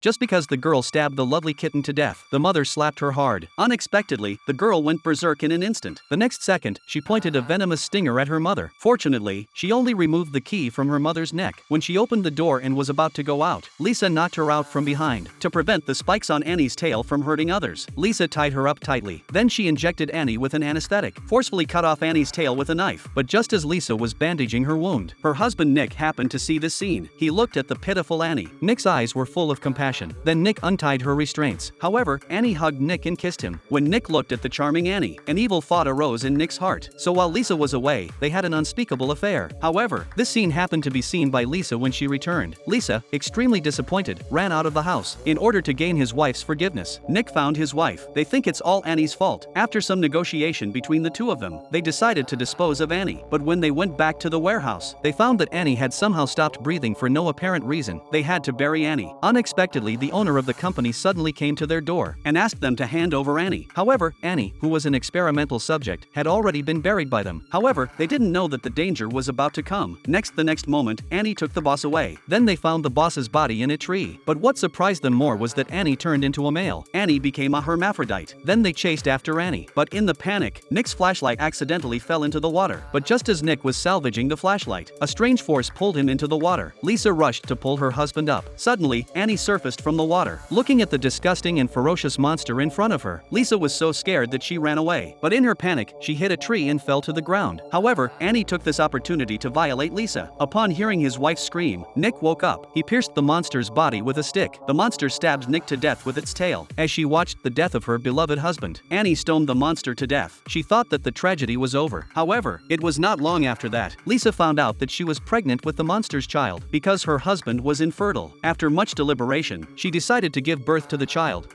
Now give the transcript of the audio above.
Just because the girl stabbed the lovely kitten to death, the mother slapped her hard. Unexpectedly, the girl went berserk in an instant. The next second, she pointed a venomous stinger at her mother. Fortunately, she only removed the key from her mother's neck. When she opened the door and was about to go out, Lisa knocked her out from behind. To prevent the spikes on Annie's tail from hurting others, Lisa tied her up tightly. Then she injected Annie with an anesthetic, forcefully cut off Annie's tail with a knife. But just as Lisa was bandaging her wound, her husband Nick happened to see this scene. He looked at the pitiful Annie. Nick's eyes were full of compassion. Then Nick untied her restraints. However, Annie hugged Nick and kissed him. When Nick looked at the charming Annie, an evil thought arose in Nick's heart. So while Lisa was away, they had an unspeakable affair. However, this scene happened to be seen by Lisa when she returned. Lisa, extremely disappointed, ran out of the house. In order to gain his wife's forgiveness, Nick found his wife. They think it's all Annie's fault. After some negotiation between the two of them, they decided to dispose of Annie. But when they went back to the warehouse, they found that Annie had somehow stopped breathing for no apparent reason. They had to bury Annie. Unexpectedly, the owner of the company suddenly came to their door and asked them to hand over Annie. However, Annie, who was an experimental subject, had already been buried by them. However, they didn't know that the danger was about to come. The next moment, Annie took the boss away. Then they found the boss's body in a tree. But what surprised them more was that Annie turned into a male. Annie became a hermaphrodite. Then they chased after Annie. But in the panic, Nick's flashlight accidentally fell into the water. But just as Nick was salvaging the flashlight, a strange force pulled him into the water. Lisa rushed to pull her husband up. Suddenly, Annie surfaced from the water. Looking at the disgusting and ferocious monster in front of her, Lisa was so scared that she ran away. But in her panic, she hit a tree and fell to the ground. However, Annie took this opportunity to violate Lisa. Upon hearing his wife scream, Nick woke up. He pierced the monster's body with a stick. The monster stabbed Nick to death with its tail. As she watched the death of her beloved husband, Annie stoned the monster to death. She thought that the tragedy was over. However, it was not long after that. Lisa found out that she was pregnant with the monster's child because her husband was infertile. After much deliberation, she decided to give birth to the child.